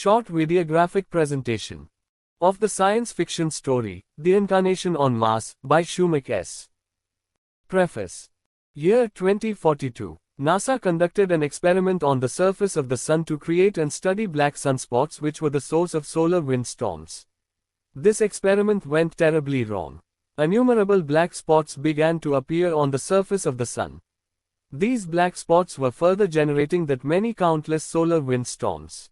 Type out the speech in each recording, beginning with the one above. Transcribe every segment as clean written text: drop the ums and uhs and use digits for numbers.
short videographic presentation of the science fiction story, The Incarnation on Mars, by Shoemake S. Preface. Year 2042. NASA conducted an experiment on the surface of the Sun to create and study black sunspots which were the source of solar wind storms. This experiment went terribly wrong. Innumerable black spots began to appear on the surface of the Sun. These black spots were further generating that many countless solar wind storms.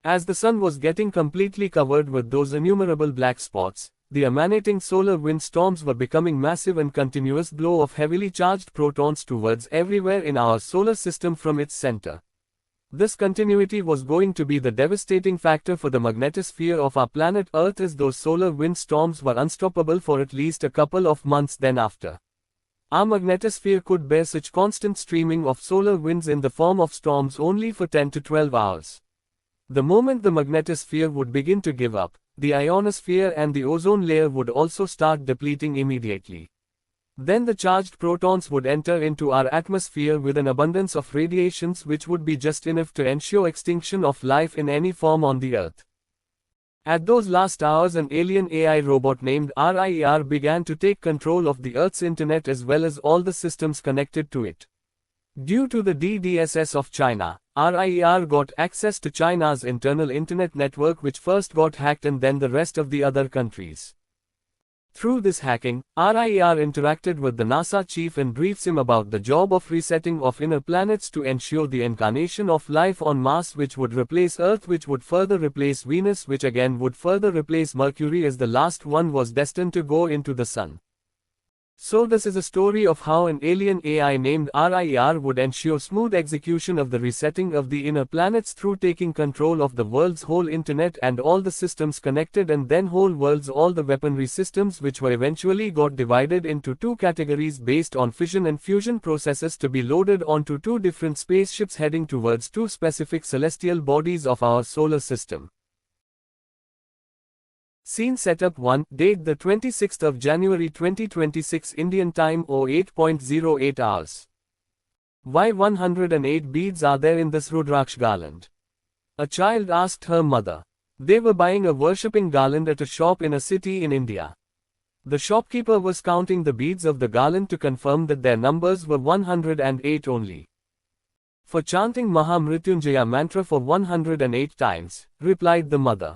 As the Sun was getting completely covered with those innumerable black spots, the emanating solar wind storms were becoming massive and continuous blow of heavily charged protons towards everywhere in our solar system from its center. This continuity was going to be the devastating factor for the magnetosphere of our planet Earth, as those solar wind storms were unstoppable for at least a couple of months then after. Our magnetosphere could bear such constant streaming of solar winds in the form of storms only for 10 to 12 hours. The moment the magnetosphere would begin to give up, the ionosphere and the ozone layer would also start depleting immediately. Then the charged protons would enter into our atmosphere with an abundance of radiations which would be just enough to ensure extinction of life in any form on the Earth. At those last hours, an alien AI robot named RIER began to take control of the Earth's internet as well as all the systems connected to it. Due to the DDSS of China, RIER got access to China's internal internet network, which first got hacked and then the rest of the other countries. Through this hacking, RIER interacted with the NASA chief and briefs him about the job of resetting of inner planets to ensure the incarnation of life on Mars, which would replace Earth, which would further replace Venus, which again would further replace Mercury, as the last one was destined to go into the Sun. So this is a story of how an alien AI named RIER would ensure smooth execution of the resetting of the inner planets through taking control of the world's whole internet and all the systems connected, and then whole world's all the weaponry systems, which were eventually got divided into two categories based on fission and fusion processes to be loaded onto two different spaceships heading towards two specific celestial bodies of our solar system. Scene Setup 1, date the 26th of January 2026 Indian time 08.08 hours. Why 108 beads are there in this Rudraksh garland? A child asked her mother. They were buying a worshipping garland at a shop in a city in India. The shopkeeper was counting the beads of the garland to confirm that their numbers were 108 only. For chanting Mahamrityunjaya mantra for 108 times, replied the mother.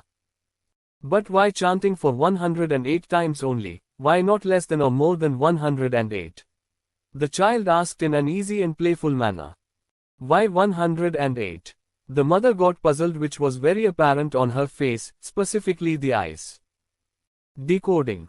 But why chanting for 108 times only? Why not less than or more than 108? The child asked in an easy and playful manner. Why 108? The mother got puzzled, which was very apparent on her face, specifically the eyes. Decoding.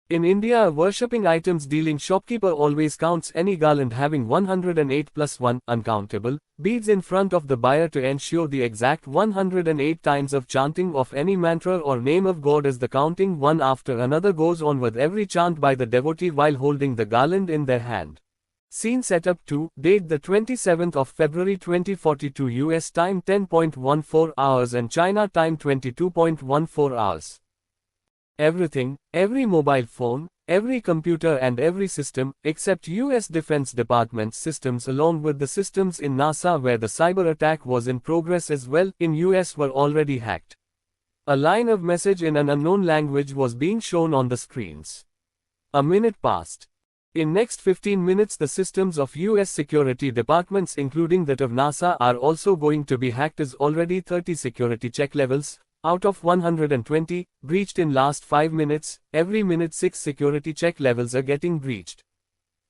In India, a worshipping items dealing shopkeeper always counts any garland having 108 plus 1, uncountable, beads in front of the buyer to ensure the exact 108 times of chanting of any mantra or name of God, as the counting one after another goes on with every chant by the devotee while holding the garland in their hand. Scene Setup 2, date the 27th of February 2042 US time 10.14 hours and China time 22.14 hours. Everything, every mobile phone, every computer and every system, except US Defense Department's systems along with the systems in NASA where the cyber attack was in progress as well, in US were already hacked. A line of message in an unknown language was being shown on the screens. A minute passed. In next 15 minutes the systems of US security departments including that of NASA are also going to be hacked, as already 30 security check levels, out of 120, breached in last 5 minutes. Every minute 6 security check levels are getting breached.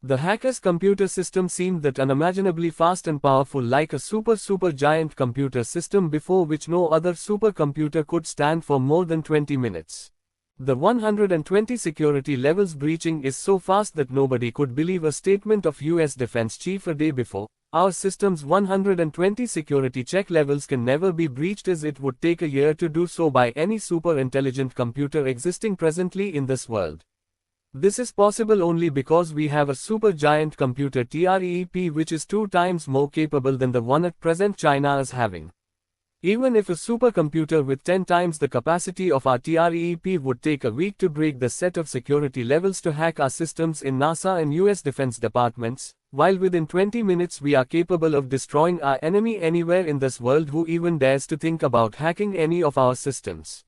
The hackers' computer system seemed that unimaginably fast and powerful, like a super giant computer system before which no other supercomputer could stand for more than 20 minutes. The 120 security levels breaching is so fast that nobody could believe a statement of US Defense Chief a day before. Our system's 120 security check levels can never be breached, as it would take a year to do so by any super intelligent computer existing presently in this world. This is possible only because we have a super giant computer TREEP which is 2 times more capable than the one at present China is having. Even if a supercomputer with 10 times the capacity of our TREEP would take a week to break the set of security levels to hack our systems in NASA and US Defense Departments, while within 20 minutes we are capable of destroying our enemy anywhere in this world who even dares to think about hacking any of our systems.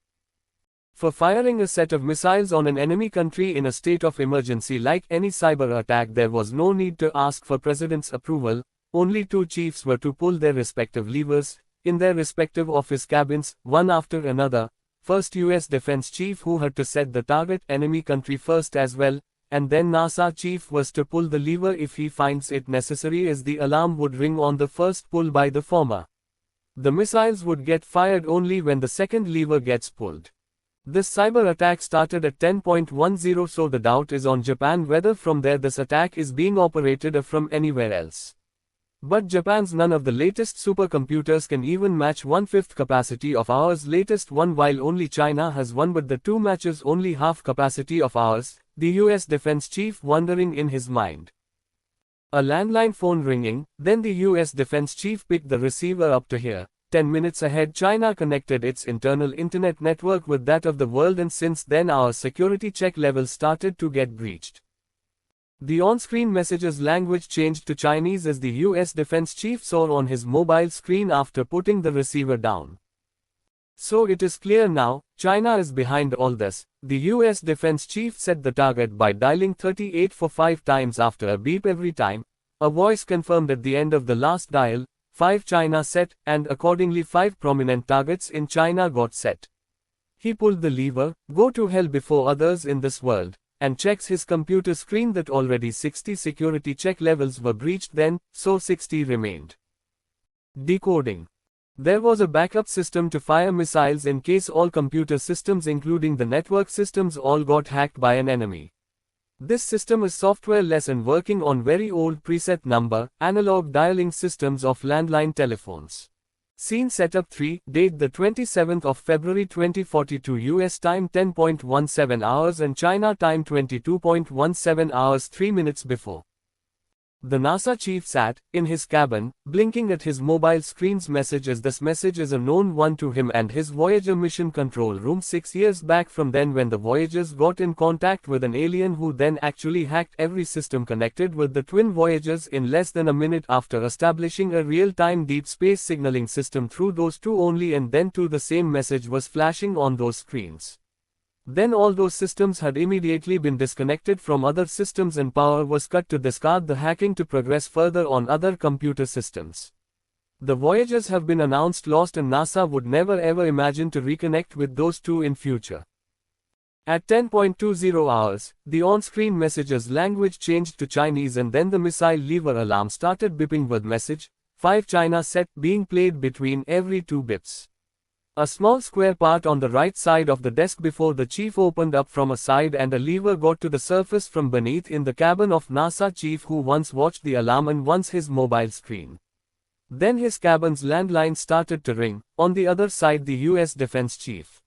For firing a set of missiles on an enemy country in a state of emergency like any cyber attack, there was no need to ask for President's approval. Only two chiefs were to pull their respective levers, in their respective office cabins, one after another. First US Defense Chief, who had to set the target enemy country first as well, and then NASA Chief was to pull the lever if he finds it necessary, as the alarm would ring on the first pull by the former. The missiles would get fired only when the second lever gets pulled. This cyber attack started at 10.10, so the doubt is on Japan whether from there this attack is being operated or from anywhere else. But Japan's none of the latest supercomputers can even match 1/5 capacity of ours latest one, while only China has one, but the two matches only half capacity of ours, the US Defense Chief wondering in his mind. A landline phone ringing, then the US Defense Chief picked the receiver up to hear. 10 minutes ahead, China connected its internal internet network with that of the world, and since then our security check levels started to get breached. The on-screen messages language changed to Chinese, as the US Defense Chief saw on his mobile screen after putting the receiver down. So it is clear now, China is behind all this. The US Defense Chief set the target by dialing 38 for 5 times after a beep every time. A voice confirmed at the end of the last dial, 5 China set, and accordingly 5 prominent targets in China got set. He pulled the lever, go to hell before others in this world, and checks his computer screen that already 60 security check levels were breached then, so 60 remained. Decoding. There was a backup system to fire missiles in case all computer systems including the network systems all got hacked by an enemy. This system is software-less and working on very old preset number, analog dialing systems of landline telephones. Scene Setup 3, date the 27th of February 2042, US time 10.17 hours and China time 22.17 hours 3 minutes before. The NASA chief sat, in his cabin, blinking at his mobile screen's message, as this message is a known one to him and his Voyager mission control room 6 years back from then, when the Voyagers got in contact with an alien who then actually hacked every system connected with the twin Voyagers in less than a minute after establishing a real-time deep space signaling system through those two only, and then too the same message was flashing on those screens. Then all those systems had immediately been disconnected from other systems and power was cut to discard the hacking to progress further on other computer systems. The Voyagers have been announced lost and NASA would never ever imagine to reconnect with those two in future. At 10.20 hours, the on-screen messages language changed to Chinese, and then the missile lever alarm started beeping with message 5 China set being played between every 2 bips. A small square part on the right side of the desk before the chief opened up from a side and a lever got to the surface from beneath in the cabin of NASA chief, who once watched the alarm and once his mobile screen. Then his cabin's landline started to ring, on the other side the US Defense Chief.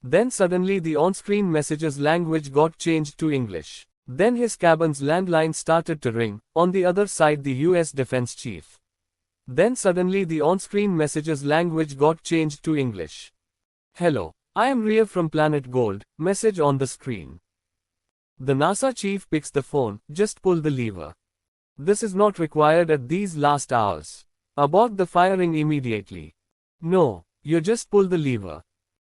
Then suddenly the on-screen messages language got changed to English. Then his cabin's landline started to ring, on the other side the US Defense Chief. Then suddenly the on-screen messages language got changed to English. Hello, I am Ria from Planet Gold, message on the screen. The NASA chief picks the phone, just pull the lever. This is not required at these last hours. Abort the firing immediately. No, you just pull the lever.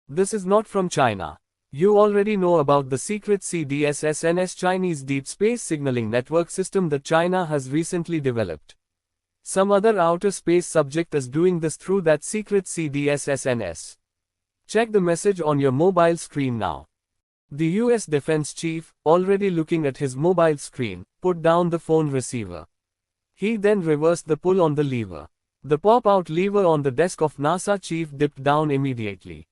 This is not from China. You already know about the secret CDSSNS Chinese Deep Space Signaling Network system that China has recently developed. Some other outer space subject is doing this through that secret CDSSNS. Check the message on your mobile screen now. The US Defense Chief, already looking at his mobile screen, put down the phone receiver. He then reversed the pull on the lever. The pop-out lever on the desk of NASA Chief dipped down immediately.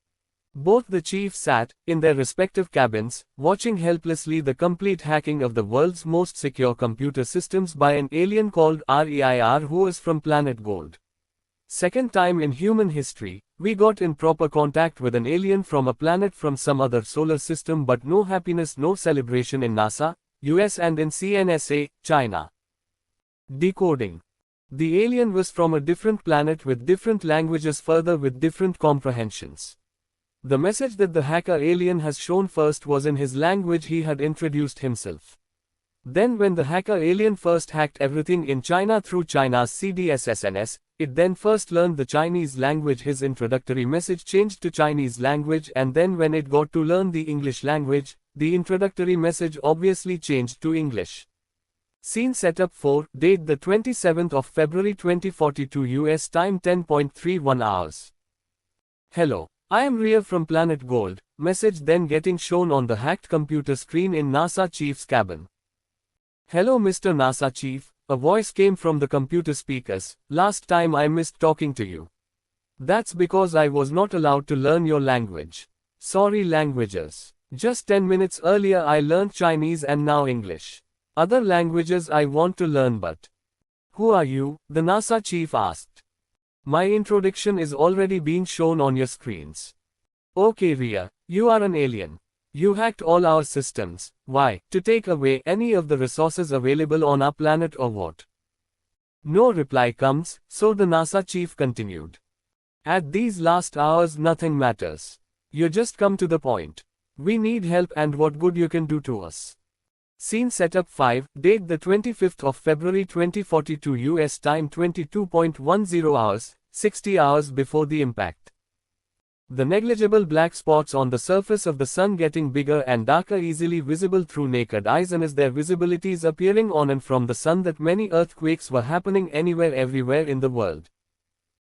Both the chiefs sat, in their respective cabins, watching helplessly the complete hacking of the world's most secure computer systems by an alien called REIR, who is from Planet Gold. Second time in human history, we got in proper contact with an alien from a planet from some other solar system, but no happiness, no celebration in NASA, US and in CNSA, China. Decoding. The alien was from a different planet with different languages, further with different comprehensions. The message that the hacker alien has shown first was in his language he had introduced himself. Then when the hacker alien first hacked everything in China through China's CDS-SNS, it then first learned the Chinese language. His introductory message changed to Chinese language, and then when it got to learn the English language, the introductory message obviously changed to English. Scene setup 4, date the 27th of February 2042 US time 10.31 hours. Hello, I am Ria from Planet Gold, message then getting shown on the hacked computer screen in NASA chief's cabin. Hello Mr. NASA chief, a voice came from the computer speakers. Last time I missed talking to you. That's because I was not allowed to learn your language. Sorry languages. Just 10 minutes earlier I learned Chinese and now English. Other languages I want to learn but. Who are you? The NASA chief asked. My introduction is already being shown on your screens. Okay Ria, you are an alien. You hacked all our systems. Why? To take away any of the resources available on our planet or what? No reply comes, so the NASA chief continued. At these last hours nothing matters. You just come to the point. We need help and what good you can do to us. Scene setup 5, date the 25th of February 2042 US time 22.10 hours, 60 hours before the impact. The negligible black spots on the surface of the sun getting bigger and darker, easily visible through naked eyes, and as their visibilities appearing on and from the sun that many earthquakes were happening anywhere everywhere in the world.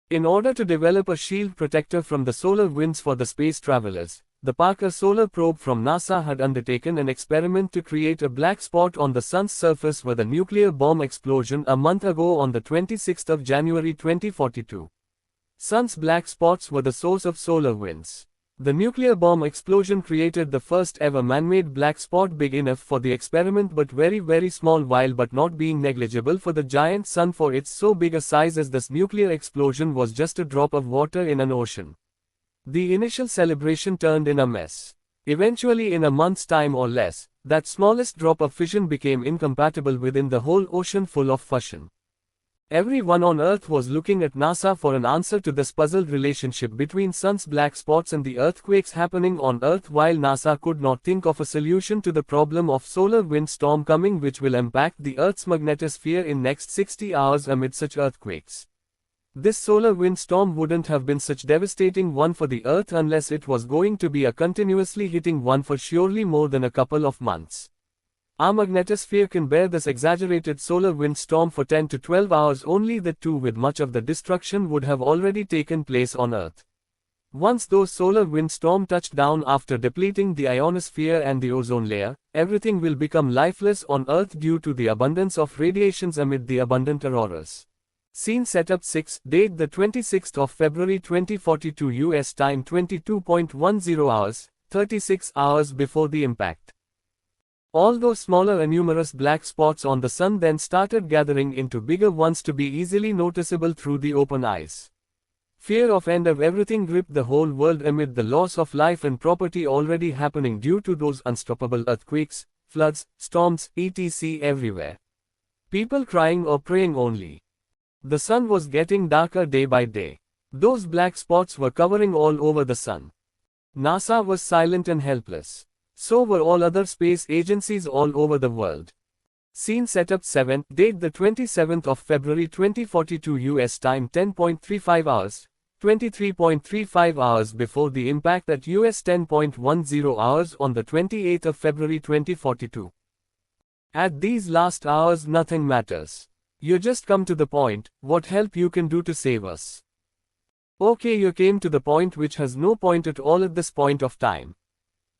In order to develop a shield protector from the solar winds for the space travelers, the Parker Solar Probe from NASA had undertaken an experiment to create a black spot on the sun's surface with a nuclear bomb explosion a month ago on the 26th of January 2042. Sun's black spots were the source of solar winds. The nuclear bomb explosion created the first ever man-made black spot big enough for the experiment but very small, while but not being negligible for the giant sun for its so big a size as this nuclear explosion was just a drop of water in an ocean. The initial celebration turned in a mess. Eventually, in a month's time or less, that smallest drop of fission became incompatible within the whole ocean full of fusion. Everyone on Earth was looking at NASA for an answer to this puzzled relationship between sun's black spots and the earthquakes happening on Earth, while NASA could not think of a solution to the problem of solar wind storm coming which will impact the Earth's magnetosphere in next 60 hours amid such earthquakes. This solar wind storm wouldn't have been such devastating one for the Earth unless it was going to be a continuously hitting one for surely more than a couple of months. Our magnetosphere can bear this exaggerated solar wind storm for 10 to 12 hours only, that too with much of the destruction would have already taken place on Earth. Once those solar wind storm touched down after depleting the ionosphere and the ozone layer, everything will become lifeless on Earth due to the abundance of radiations amid the abundant auroras. Scene setup 6, date the 26th of February 2042 US time 22.10 hours, 36 hours before the impact. All those smaller and numerous black spots on the sun then started gathering into bigger ones to be easily noticeable through the open eyes. Fear of end of everything gripped the whole world amid the loss of life and property already happening due to those unstoppable earthquakes, floods, storms, etc. everywhere. People crying or praying only. The sun was getting darker day by day. Those black spots were covering all over the sun. NASA was silent and helpless. So were all other space agencies all over the world. Scene setup 7, date the 27th of February 2042 US time 10.35 hours, 23.35 hours before the impact at US 10.10 hours on the 28th of February 2042. At these last hours nothing matters. You just come to the point, what help you can do to save us. Okay, you came to the point which has no point at all at this point of time.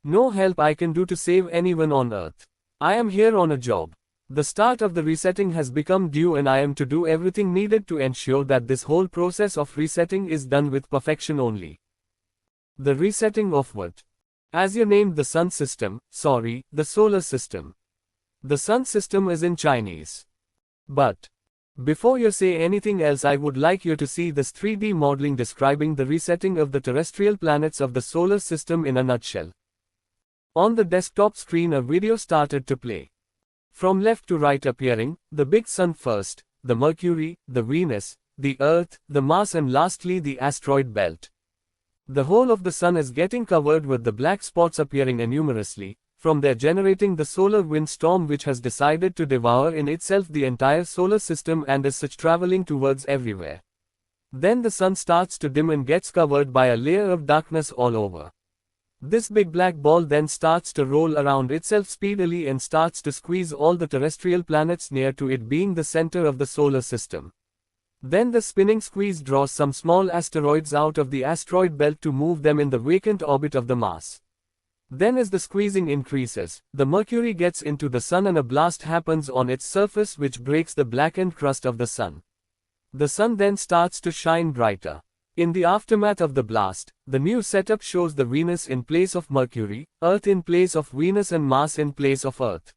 No help I can do to save anyone on Earth. I am here on a job. The start of the resetting has become due and I am to do everything needed to ensure that this whole process of resetting is done with perfection only. The resetting of what? As you named the sun system, sorry, the solar system. The sun system is in Chinese. But before you say anything else, I would like you to see this 3D modeling describing the resetting of the terrestrial planets of the solar system in a nutshell. On the desktop screen a video started to play. From left to right appearing, the big sun first, the Mercury, the Venus, the Earth, the Mars and lastly the asteroid belt. The whole of the sun is getting covered with the black spots appearing numerously, from there generating the solar wind storm which has decided to devour in itself the entire solar system and is such traveling towards everywhere. Then the sun starts to dim and gets covered by a layer of darkness all over. This big black ball then starts to roll around itself speedily and starts to squeeze all the terrestrial planets near to it, being the center of the solar system. Then the spinning squeeze draws some small asteroids out of the asteroid belt to move them in the vacant orbit of the Mars. Then as the squeezing increases, the Mercury gets into the sun and a blast happens on its surface which breaks the blackened crust of the sun. The sun then starts to shine brighter. In the aftermath of the blast, the new setup shows the Venus in place of Mercury, Earth in place of Venus and Mars in place of Earth.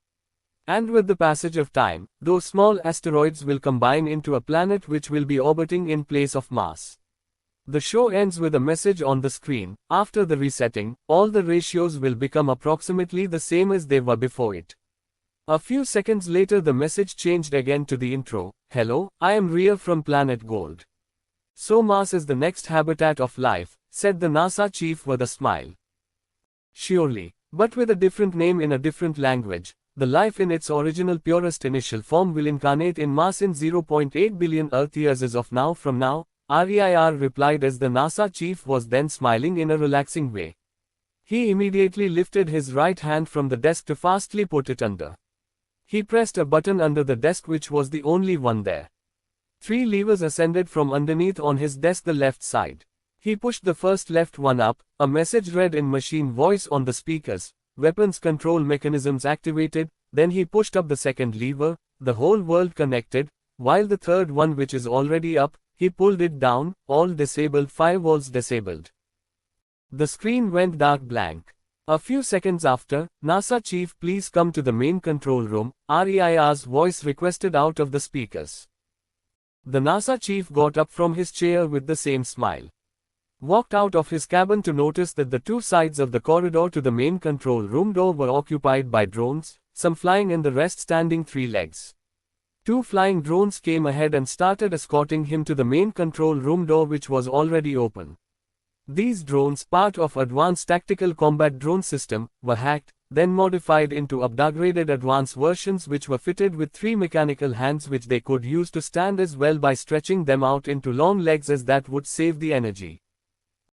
And with the passage of time, those small asteroids will combine into a planet which will be orbiting in place of Mars. The show ends with a message on the screen. After the resetting, all the ratios will become approximately the same as they were before it. A few seconds later the message changed again to the intro, "Hello, I am Ria from Planet Gold. So Mars is the next habitat of life," said the NASA chief with a smile. Surely, but with a different name in a different language, the life in its original purest initial form will incarnate in Mars in 0.8 billion Earth years as of now from now, REIR replied as the NASA chief was then smiling in a relaxing way. He immediately lifted his right hand from the desk to fastly put it under. He pressed a button under the desk which was the only one there. 3 levers ascended from underneath on his desk the left side. He pushed the first left one up, a message read in machine voice on the speakers, "Weapons control mechanisms activated," then he pushed up the second lever, the whole world connected, while the third one which is already up, he pulled it down, all disabled, firewalls disabled. The screen went dark blank. A few seconds after, "NASA chief, please come to the main control room," REIR's voice requested out of the speakers. The NASA chief got up from his chair with the same smile. Walked out of his cabin to notice that the 2 sides of the corridor to the main control room door were occupied by drones, some flying and the rest standing 3 legs. 2 flying drones came ahead and started escorting him to the main control room door which was already open. These drones, part of Advanced Tactical Combat Drone System, were hacked, then modified into upgraded advanced versions which were fitted with 3 mechanical hands which they could use to stand as well by stretching them out into long legs as that would save the energy.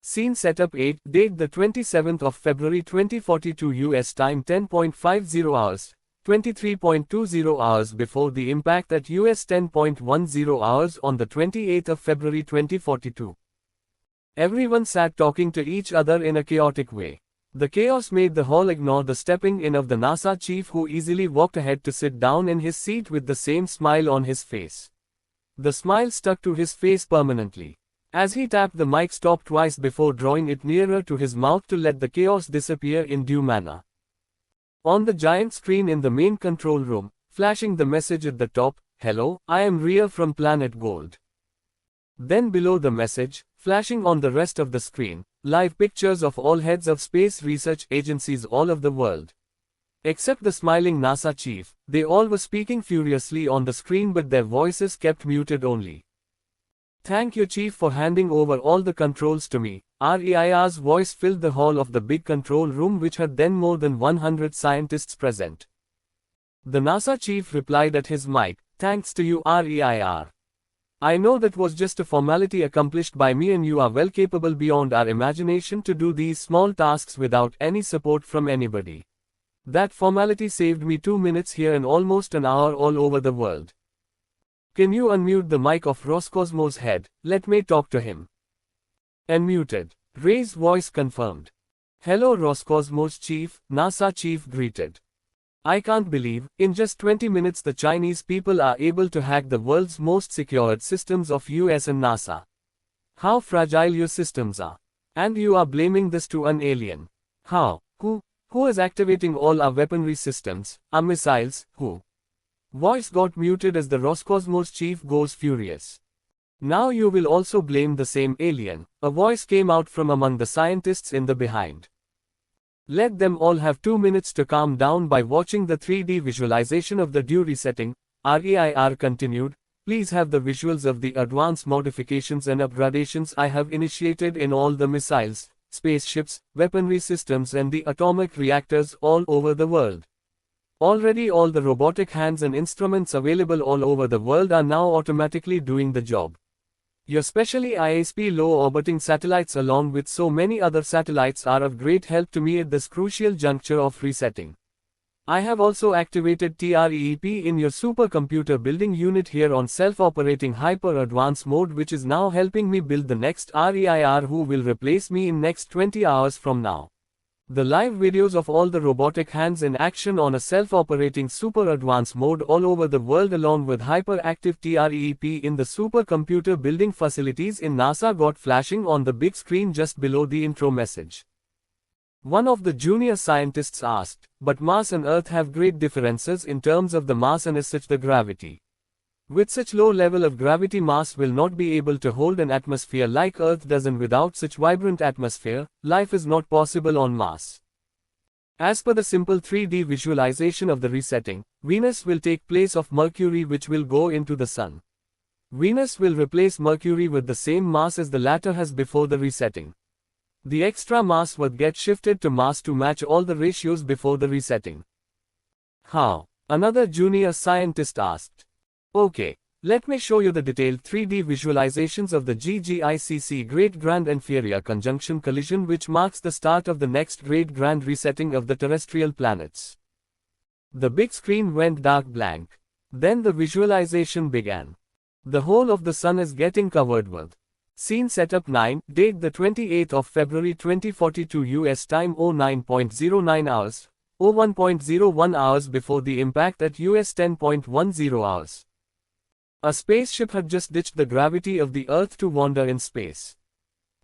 Scene setup 8, date the 27th of February 2042 US time 10.50 hours, 23.20 hours before the impact at US 10.10 hours on the 28th of February 2042. Everyone sat talking to each other in a chaotic way. The chaos made the hall ignore the stepping in of the NASA chief who easily walked ahead to sit down in his seat with the same smile on his face. The smile stuck to his face permanently. As he tapped the mic stop twice before drawing it nearer to his mouth to let the chaos disappear in due manner. On the giant screen in the main control room, flashing the message at the top, "Hello, I am Ria from Planet Gold." Then below the message, flashing on the rest of the screen, live pictures of all heads of space research agencies all of the world. Except the smiling NASA chief, they all were speaking furiously on the screen but their voices kept muted only. "Thank you chief for handing over all the controls to me," REIR's voice filled the hall of the big control room which had then more than 100 scientists present. The NASA chief replied at his mic, "Thanks to you REIR. I know that was just a formality accomplished by me and you are well capable beyond our imagination to do these small tasks without any support from anybody. That formality saved me 2 minutes here and almost an hour all over the world. Can you unmute the mic of Roscosmos head, let me talk to him." Unmuted. Ray's voice confirmed. "Hello Roscosmos chief," NASA chief greeted. "I can't believe, in just 20 minutes the Chinese people are able to hack the world's most secured systems of US and NASA. How fragile your systems are. And you are blaming this to an alien. How? Who is activating all our weaponry systems, our missiles, who?" Voice got muted as the Roscosmos chief goes furious. "Now you will also blame the same alien," a voice came out from among the scientists in the behind. "Let them all have 2 minutes to calm down by watching the 3D visualization of the due resetting," REIR continued. "Please have the visuals of the advanced modifications and upgradations I have initiated in all the missiles, spaceships, weaponry systems and the atomic reactors all over the world. Already all the robotic hands and instruments available all over the world are now automatically doing the job. Your specially ISP low-orbiting satellites along with so many other satellites are of great help to me at this crucial juncture of resetting. I have also activated TREEP in your supercomputer building unit here on self-operating hyper-advanced mode, which is now helping me build the next REIR who will replace me in next 20 hours from now. The live videos of all the robotic hands in action on a self-operating super-advanced mode all over the world along with hyperactive TREEP in the supercomputer building facilities in NASA got flashing on the big screen just below the intro message. One of the junior scientists asked, but Mars and Earth have great differences in terms of the mass and as such the gravity. With such low level of gravity, Mars will not be able to hold an atmosphere like Earth does, and without such vibrant atmosphere, life is not possible on Mars. As per the simple 3D visualization of the resetting, Venus will take place of Mercury which will go into the Sun. Venus will replace Mercury with the same mass as the latter has before the resetting. The extra mass would get shifted to Mars to match all the ratios before the resetting. How? Another junior scientist asked. Okay, let me show you the detailed 3D visualizations of the GGICC Great Grand Inferior Conjunction collision which marks the start of the next great grand resetting of the terrestrial planets. The big screen went dark blank. Then the visualization began. The whole of the Sun is getting covered with. Scene setup 9, date the 28th of February 2042 US time 09.09 hours, 01.01 hours before the impact at US 10.10 hours. A spaceship had just ditched the gravity of the Earth to wander in space.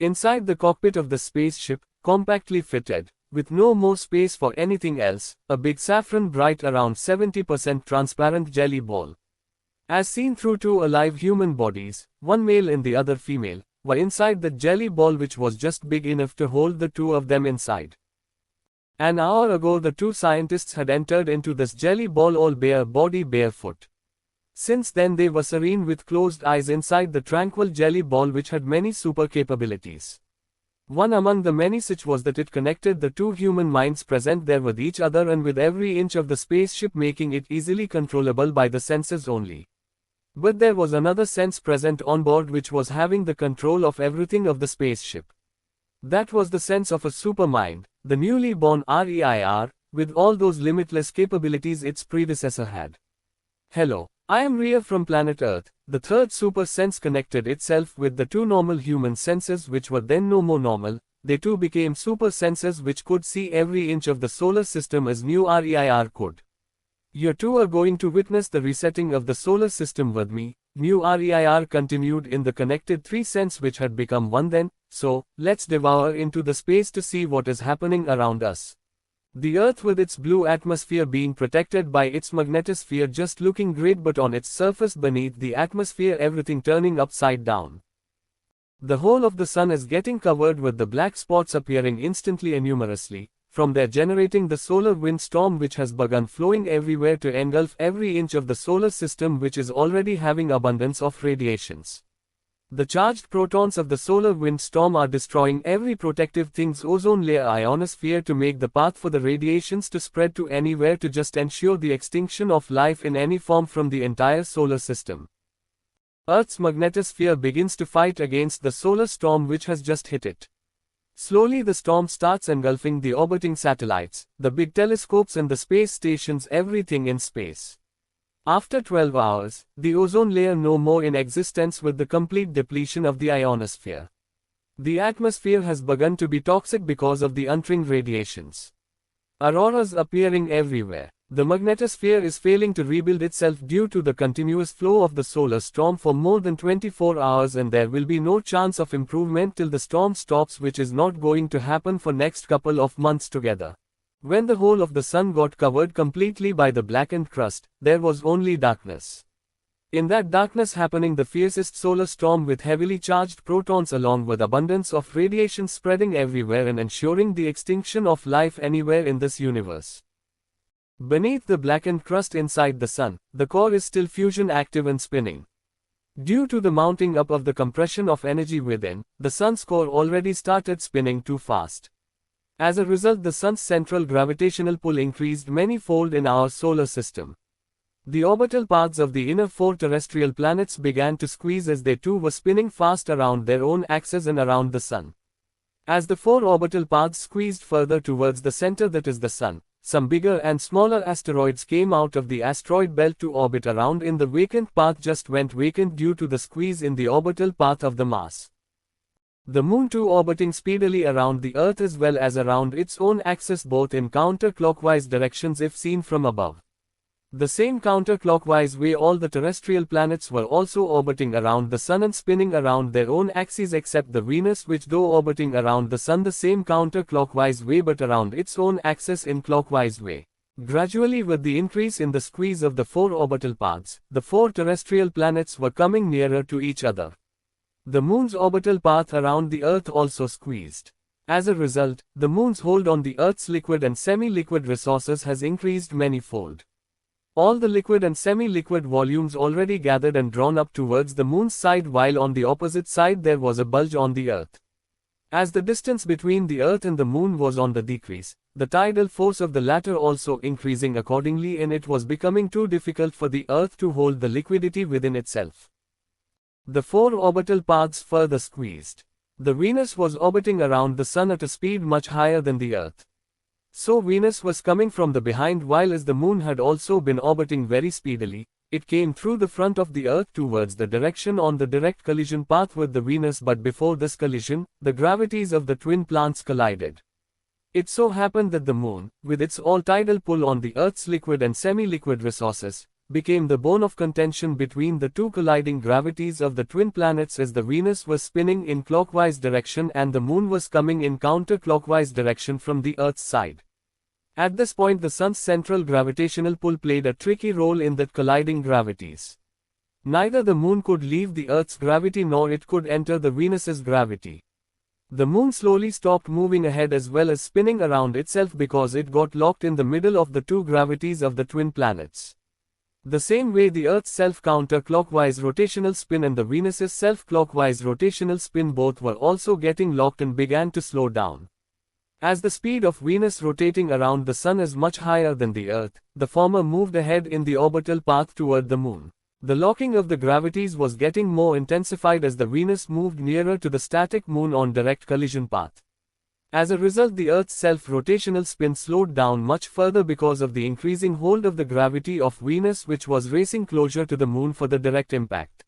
Inside the cockpit of the spaceship, compactly fitted, with no more space for anything else, a big saffron bright around 70% transparent jelly ball. As seen through two alive human bodies, one male and the other female, were inside the jelly ball which was just big enough to hold the two of them inside. An hour ago the two scientists had entered into this jelly ball all bare body barefoot. Since then they were serene with closed eyes inside the tranquil jelly ball which had many super capabilities. One among the many such was that it connected the two human minds present there with each other and with every inch of the spaceship, making it easily controllable by the senses only. But there was another sense present on board which was having the control of everything of the spaceship. That was the sense of a supermind, the newly born REIR, with all those limitless capabilities its predecessor had. Hello, I am Ria from planet Earth. The third super sense connected itself with the two normal human senses which were then no more normal. They too became super senses which could see every inch of the solar system as new REIR could. You two are going to witness the resetting of the solar system with me. New REIR continued in the connected three sense which had become one then, so, let's devour into the space to see what is happening around us. The Earth with its blue atmosphere being protected by its magnetosphere just looking great, but on its surface beneath the atmosphere everything turning upside down. The whole of the Sun is getting covered with the black spots appearing instantly and numerously. From there generating the solar wind storm which has begun flowing everywhere to engulf every inch of the solar system which is already having abundance of radiations. The charged protons of the solar wind storm are destroying every protective thing's ozone layer ionosphere to make the path for the radiations to spread to anywhere to just ensure the extinction of life in any form from the entire solar system. Earth's magnetosphere begins to fight against the solar storm which has just hit it. Slowly the storm starts engulfing the orbiting satellites, the big telescopes and the space stations, everything in space. After 12 hours, the ozone layer no more in existence with the complete depletion of the ionosphere. The atmosphere has begun to be toxic because of the entering radiations. Auroras appearing everywhere. The magnetosphere is failing to rebuild itself due to the continuous flow of the solar storm for more than 24 hours, and there will be no chance of improvement till the storm stops, which is not going to happen for next couple of months together. When the whole of the Sun got covered completely by the blackened crust, there was only darkness. In that darkness happening the fiercest solar storm with heavily charged protons along with abundance of radiation spreading everywhere and ensuring the extinction of life anywhere in this universe. Beneath the blackened crust inside the Sun, the core is still fusion active and spinning. Due to the mounting up of the compression of energy within, the Sun's core already started spinning too fast. As a result, the Sun's central gravitational pull increased many-fold in our solar system. The orbital paths of the inner 4 terrestrial planets began to squeeze as they too were spinning fast around their own axes and around the Sun. As the 4 orbital paths squeezed further towards the center, that is the Sun, some bigger and smaller asteroids came out of the asteroid belt to orbit around. In the vacant path just went vacant due to the squeeze in the orbital path of the Mars. The Moon too orbiting speedily around the Earth as well as around its own axis, both in counterclockwise directions if seen from above. The same counterclockwise way all the terrestrial planets were also orbiting around the Sun and spinning around their own axes, except the Venus, which though orbiting around the Sun the same counterclockwise way but around its own axis in clockwise way. Gradually, with the increase in the squeeze of the 4 orbital paths, the 4 terrestrial planets were coming nearer to each other. The Moon's orbital path around the Earth also squeezed. As a result, the Moon's hold on the Earth's liquid and semi-liquid resources has increased many-fold. All the liquid and semi-liquid volumes already gathered and drawn up towards the Moon's side, while on the opposite side there was a bulge on the Earth. As the distance between the Earth and the Moon was on the decrease, the tidal force of the latter also increasing accordingly, and it was becoming too difficult for the Earth to hold the liquidity within itself. The 4 orbital paths further squeezed. The Venus was orbiting around the Sun at a speed much higher than the Earth. So Venus was coming from the behind, while as the Moon had also been orbiting very speedily, it came through the front of the Earth towards the direction on the direct collision path with the Venus. But before this collision, the gravities of the twin planets collided. It so happened that the Moon, with its all-tidal pull on the Earth's liquid and semi-liquid resources, became the bone of contention between the 2 colliding gravities of the twin planets, as the Venus was spinning in clockwise direction and the Moon was coming in counterclockwise direction from the Earth's side. At this point, the Sun's central gravitational pull played a tricky role in that colliding gravities. Neither the Moon could leave the Earth's gravity nor it could enter the Venus's gravity. The Moon slowly stopped moving ahead as well as spinning around itself because it got locked in the middle of the 2 gravities of the twin planets. The same way the Earth's self-counterclockwise rotational spin and the Venus's self-clockwise rotational spin both were also getting locked and began to slow down. As the speed of Venus rotating around the Sun is much higher than the Earth, the former moved ahead in the orbital path toward the Moon. The locking of the gravities was getting more intensified as the Venus moved nearer to the static Moon on direct collision path. As a result, the Earth's self-rotational spin slowed down much further because of the increasing hold of the gravity of Venus, which was racing closer to the Moon for the direct impact.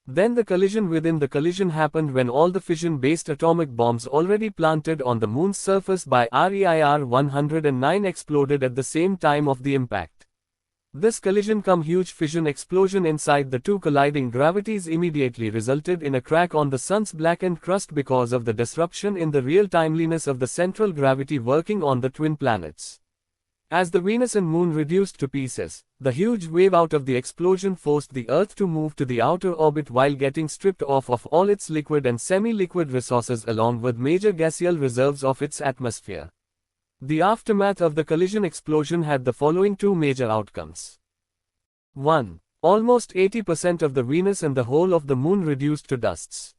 Then the collision within the collision happened when all the fission-based atomic bombs already planted on the Moon's surface by REIR 109 exploded at the same time of the impact. This collision cum huge fission explosion inside the 2 colliding gravities immediately resulted in a crack on the Sun's blackened crust because of the disruption in the real timeliness of the central gravity working on the twin planets. As the Venus and Moon reduced to pieces, the huge wave out of the explosion forced the Earth to move to the outer orbit while getting stripped off of all its liquid and semi-liquid resources along with major gaseous reserves of its atmosphere. The aftermath of the collision explosion had the following 2 major outcomes. 1. Almost 80% of the Venus and the whole of the Moon reduced to dusts.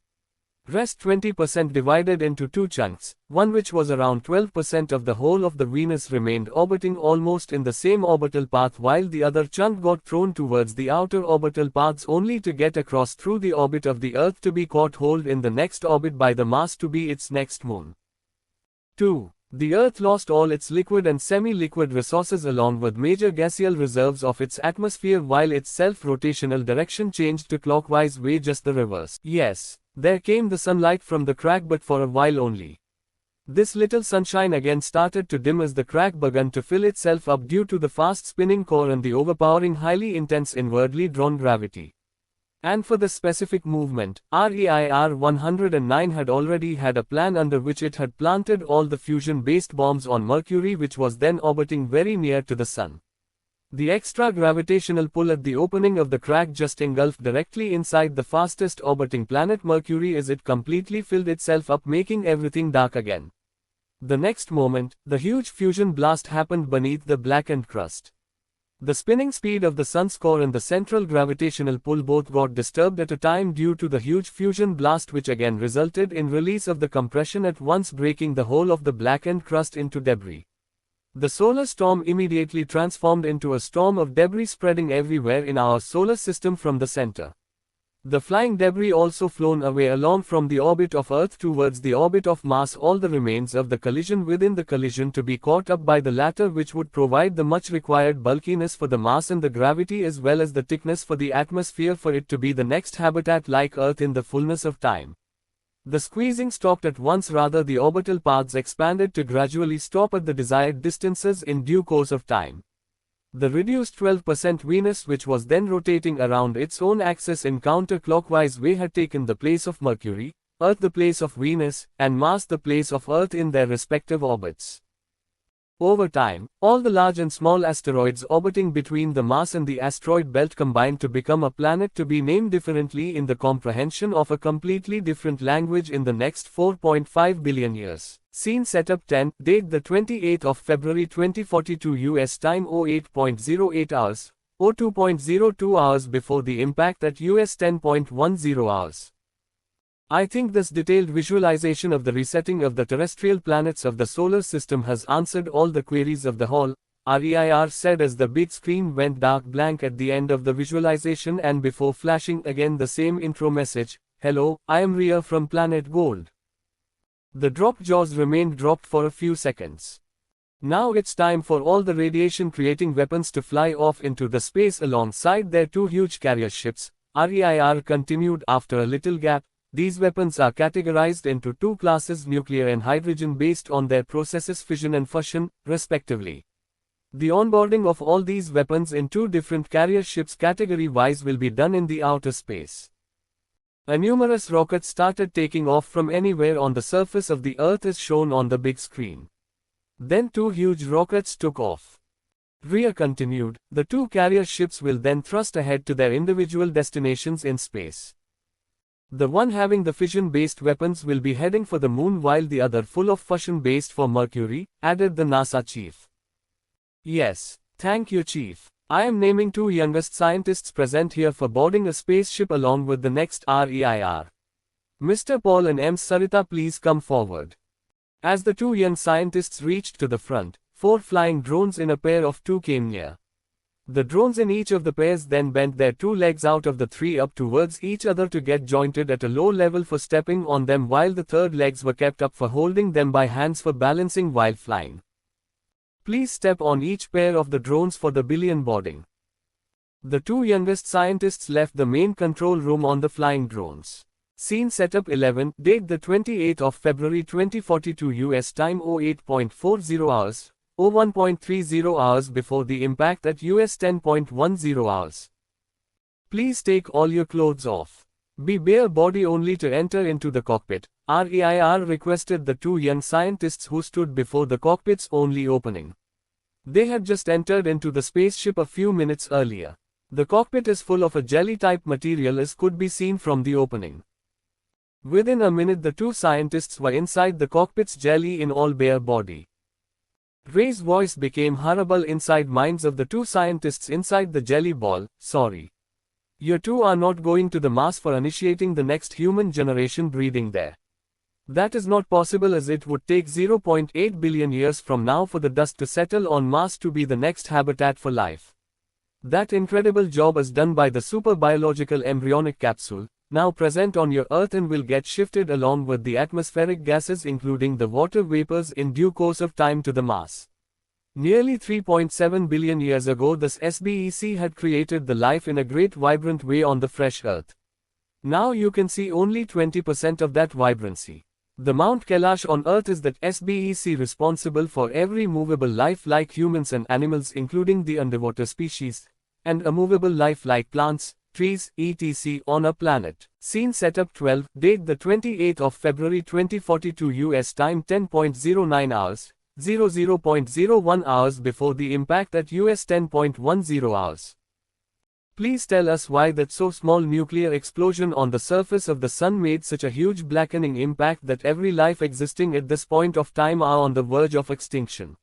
Rest 20% divided into 2 chunks, one which was around 12% of the whole of the Venus remained orbiting almost in the same orbital path, while the other chunk got thrown towards the outer orbital paths only to get across through the orbit of the Earth to be caught hold in the next orbit by the Mars to be its next moon. 2. The Earth lost all its liquid and semi-liquid resources along with major gaseous reserves of its atmosphere while its self-rotational direction changed to clockwise way, just the reverse. Yes, there came the sunlight from the crack, but for a while only. This little sunshine again started to dim as the crack began to fill itself up due to the fast spinning core and the overpowering highly intense inwardly drawn gravity. And for the specific movement, REIR 109 had already had a plan under which it had planted all the fusion-based bombs on Mercury, which was then orbiting very near to the Sun. The extra gravitational pull at the opening of the crack just engulfed directly inside the fastest orbiting planet Mercury as it completely filled itself up, making everything dark again. The next moment, the huge fusion blast happened beneath the blackened crust. The spinning speed of the Sun's core and the central gravitational pull both got disturbed at a time due to the huge fusion blast, which again resulted in release of the compression, at once breaking the whole of the blackened crust into debris. The solar storm immediately transformed into a storm of debris spreading everywhere in our solar system from the center. The flying debris also flown away along from the orbit of Earth towards the orbit of Mars, all the remains of the collision within the collision to be caught up by the latter, which would provide the much required bulkiness for the mass and the gravity as well as the thickness for the atmosphere for it to be the next habitat like Earth in the fullness of time. The squeezing stopped at once, rather the orbital paths expanded to gradually stop at the desired distances in due course of time. The reduced 12% Venus, which was then rotating around its own axis in counterclockwise way, had taken the place of Mercury, Earth the place of Venus, and Mars the place of Earth in their respective orbits. Over time, all the large and small asteroids orbiting between the Mars and the asteroid belt combined to become a planet to be named differently in the comprehension of a completely different language in the next 4.5 billion years. Scene setup 10, date the 28th of February 2042 US time 08.08 hours, 02.02 hours before the impact at US 10.10 hours. I think this detailed visualization of the resetting of the terrestrial planets of the solar system has answered all the queries of the hall, REIR said as the big screen went dark blank at the end of the visualization and before flashing again the same intro message, "Hello, I am Ria from Planet Gold." The dropped jaws remained dropped for a few seconds. Now it's time for all the radiation-creating weapons to fly off into the space alongside their two huge carrier ships, REIR continued after a little gap. These weapons are categorized into two classes, nuclear and hydrogen, based on their processes fission and fusion, respectively. The onboarding of all these weapons in two different carrier ships category-wise will be done in the outer space. A numerous rockets started taking off from anywhere on the surface of the Earth as shown on the big screen. Then two huge rockets took off. Ria continued, the two carrier ships will then thrust ahead to their individual destinations in space. The one having the fission-based weapons will be heading for the moon while the other full of fusion-based for Mercury, added the NASA chief. Yes, thank you, Chief. I am naming two youngest scientists present here for boarding a spaceship along with the next REIR. Mr. Paul and Ms. Sarita, please come forward. As the two young scientists reached to the front, 4 flying drones in a pair of 2 came near. The drones in each of the pairs then bent their 2 legs out of the 3 up towards each other to get jointed at a low level for stepping on them, while the third legs were kept up for holding them by hands for balancing while flying. Please step on each pair of the drones for the billion boarding. The 2 youngest scientists left the main control room on the flying drones. Scene setup 11, date the 28th of February 2042 US time 08.40 hours. 01.30 hours before the impact at US 10.10 hours. Please take all your clothes off. Be bare body only to enter into the cockpit, REIR requested the 2 young scientists who stood before the cockpit's only opening. They had just entered into the spaceship a few minutes earlier. The cockpit is full of a jelly-type material, as could be seen from the opening. Within a minute the 2 scientists were inside the cockpit's jelly in all bare body. Ray's voice became horrible inside minds of the 2 scientists inside the jelly ball. Sorry. You 2 are not going to the Mars for initiating the next human generation breeding there. That is not possible, as it would take 0.8 billion years from now for the dust to settle on Mars to be the next habitat for life. That incredible job is done by the super biological embryonic capsule, now present on your Earth, and will get shifted along with the atmospheric gases including the water vapors in due course of time to the Mars. Nearly 3.7 billion years ago this SBEC had created the life in a great vibrant way on the fresh Earth. Now you can see only 20% of that vibrancy. The Mount Kailash on Earth is that SBEC responsible for every movable life like humans and animals including the underwater species, and a movable life like plants, trees, etc. on a planet. Scene setup 12, date the 28th of February 2042 US time 10.09 hours, 00.01 hours before the impact at US 10.10 hours. Please tell us why that so small nuclear explosion on the surface of the Sun made such a huge blackening impact that every life existing at this point of time are on the verge of extinction.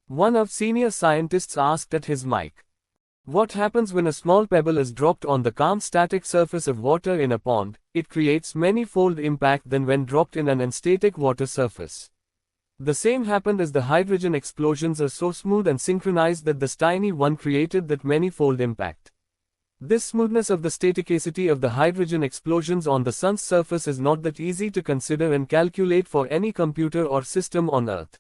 One of senior scientists asked at his mic. What happens when a small pebble is dropped on the calm static surface of water in a pond? It creates many-fold impact than when dropped in an unstatic water surface. The same happened as the hydrogen explosions are so smooth and synchronized that this tiny one created that many-fold impact. This smoothness of the staticity of the hydrogen explosions on the sun's surface is not that easy to consider and calculate for any computer or system on Earth.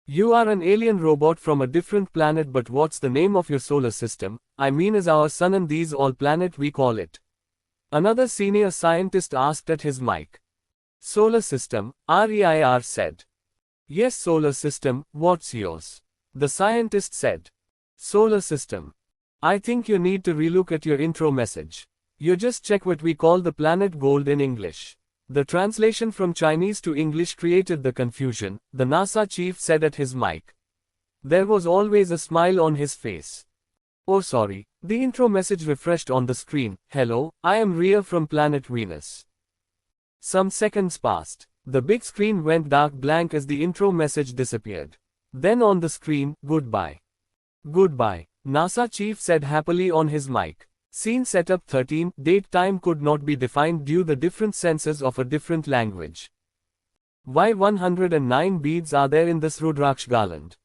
You are an alien robot from a different planet, but what's the name of your solar system? I mean, is our sun and these all planet we call it? Another senior scientist asked at his mic. Solar system, REIR said. Yes, solar system, what's yours? The scientist said. Solar system. I think you need to relook at your intro message. You just check what we call the planet gold in English. The translation from Chinese to English created the confusion, the NASA chief said at his mic. There was always a smile on his face. Oh sorry, the intro message refreshed on the screen. Hello, I am Rhea from planet Venus. Some seconds passed. The big screen went dark blank as the intro message disappeared. Then on the screen, goodbye. Goodbye, NASA chief said happily on his mic. Scene setup 13, date time could not be defined due the different senses of a different language. Why 109 beads are there in this Rudraksh garland?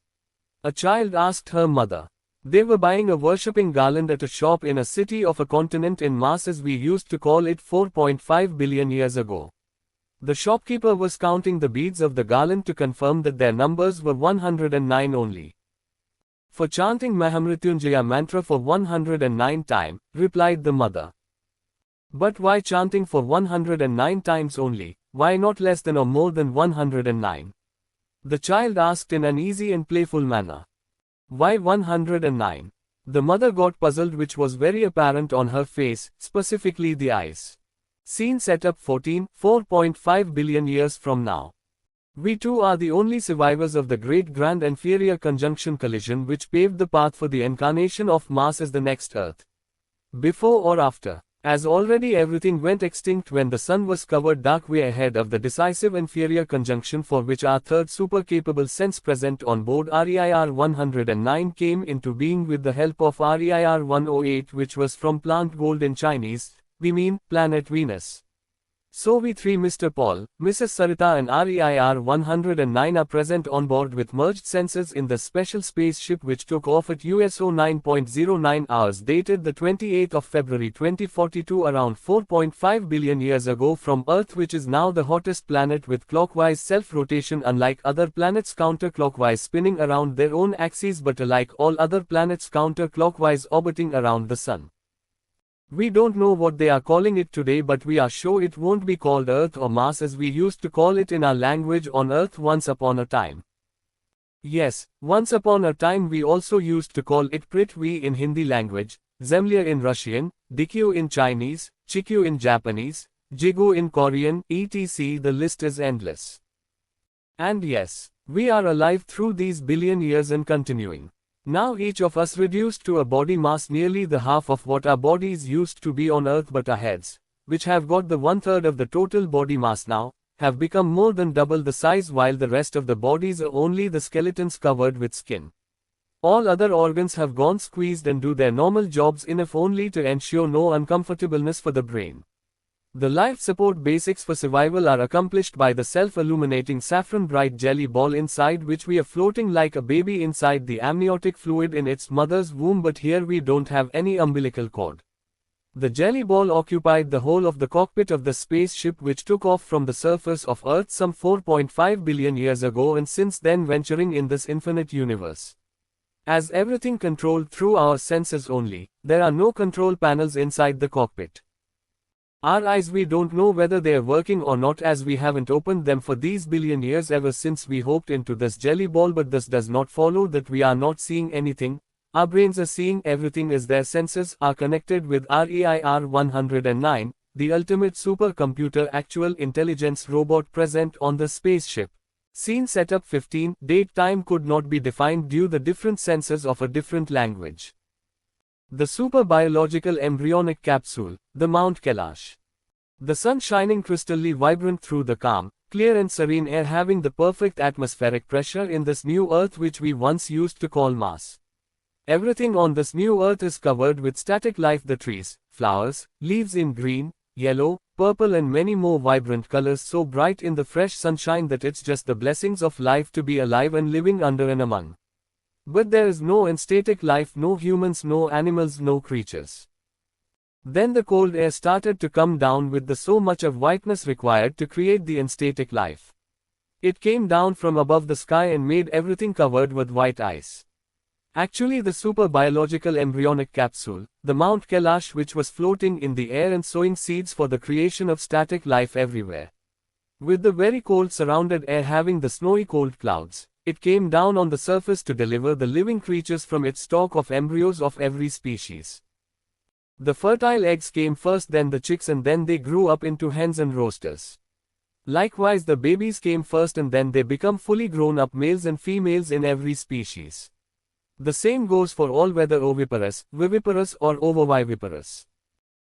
A child asked her mother. They were buying a worshipping garland at a shop in a city of a continent in Mars, as we used to call it 4.5 billion years ago. The shopkeeper was counting the beads of the garland to confirm that their numbers were 109 only. For chanting Mahamrityunjaya mantra for 109 times, replied the mother. But why chanting for 109 times only? Why not less than or more than 109? The child asked in an easy and playful manner. Why 109? The mother got puzzled, which was very apparent on her face, specifically the eyes. Scene setup 14, 4.5 billion years from now. We too are the only survivors of the Great Grand Inferior Conjunction collision which paved the path for the incarnation of Mars as the next Earth. Before or after, as already everything went extinct when the Sun was covered dark, way ahead of the decisive inferior conjunction for which our third super-capable sense present on board REIR 109 came into being with the help of REIR 108, which was from plant gold in Chinese, we mean planet Venus. So we three, Mr. Paul, Mrs. Sarita and REIR 109 are present on board with merged senses in the special spaceship which took off at USO 9.09 hours dated the 28th of February 2042 around 4.5 billion years ago from Earth, which is now the hottest planet with clockwise self-rotation unlike other planets counterclockwise spinning around their own axes, but like all other planets counterclockwise orbiting around the Sun. We don't know what they are calling it today, but we are sure it won't be called Earth or Mars as we used to call it in our language on Earth once upon a time. Yes, once upon a time we also used to call it Prithvi in Hindi language, Zemlya in Russian, Dikyu in Chinese, Chikyu in Japanese, Jigu in Korean, etc. The list is endless. And yes, we are alive through these billion years and continuing. Now each of us reduced to a body mass nearly the half of what our bodies used to be on Earth, but our heads, which have got the 1/3 of the total body mass now, have become more than double the size, while the rest of the bodies are only the skeletons covered with skin. All other organs have gone squeezed and do their normal jobs enough only to ensure no uncomfortableness for the brain. The life support basics for survival are accomplished by the self-illuminating saffron bright jelly ball inside which we are floating like a baby inside the amniotic fluid in its mother's womb, but here we don't have any umbilical cord. The jelly ball occupied the whole of the cockpit of the spaceship which took off from the surface of Earth some 4.5 billion years ago and since then venturing in this infinite universe. As everything controlled through our senses only, there are no control panels inside the cockpit. Our eyes, we don't know whether they are working or not as we haven't opened them for these billion years ever since we hopped into this jelly ball, but this does not follow that we are not seeing anything. Our brains are seeing everything as their senses are connected with REIR 109, the ultimate supercomputer actual intelligence robot present on the spaceship. Scene setup 15, date time could not be defined due the different senses of a different language. The super biological embryonic capsule, the Mount Kailash. The sun shining crystally vibrant through the calm, clear and serene air, having the perfect atmospheric pressure in this new Earth which we once used to call Mars. Everything on this new earth is covered with static life, the trees, flowers, leaves in green, yellow, purple and many more vibrant colors so bright in the fresh sunshine that it's just the blessings of life to be alive and living under and among. But there is no static life, no humans, no animals, no creatures. Then the cold air started to come down with the so much of whiteness required to create the static life. It came down from above the sky and made everything covered with white ice. Actually the super biological embryonic capsule, the Mount Kailash, which was floating in the air and sowing seeds for the creation of static life everywhere. With the very cold surrounded air having the snowy cold clouds, it came down on the surface to deliver the living creatures from its stock of embryos of every species. The fertile eggs came first, then the chicks, and then they grew up into hens and roosters. Likewise the babies came first and then they become fully grown up males and females in every species. The same goes for all, whether oviparous, viviparous or ovoviviparous.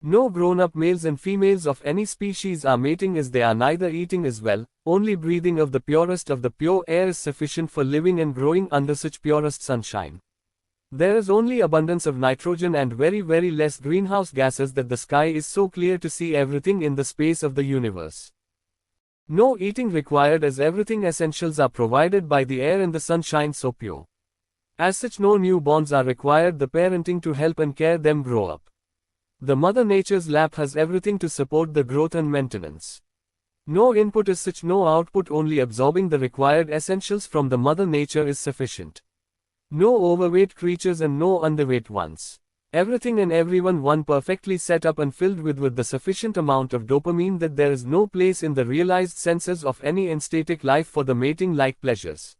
No grown-up males and females of any species are mating, as they are neither eating as well. Only breathing of the purest of the pure air is sufficient for living and growing under such purest sunshine. There is only abundance of nitrogen and very less greenhouse gases, that the sky is so clear to see everything in the space of the universe. No eating required, as everything essentials are provided by the air and the sunshine so pure. As such, no newborns are required, the parenting to help and care them grow up. The Mother Nature's lap has everything to support the growth and maintenance. No input is such, no output, only absorbing the required essentials from the Mother Nature is sufficient. No overweight creatures and no underweight ones. Everything and everyone one perfectly set up and filled with the sufficient amount of dopamine that there is no place in the realized senses of any static life for the mating-like pleasures.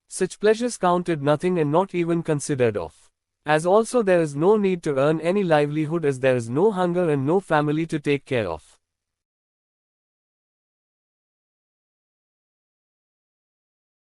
Such pleasures counted nothing and not even considered of. As also there is no need to earn any livelihood, as there is no hunger and no family to take care of.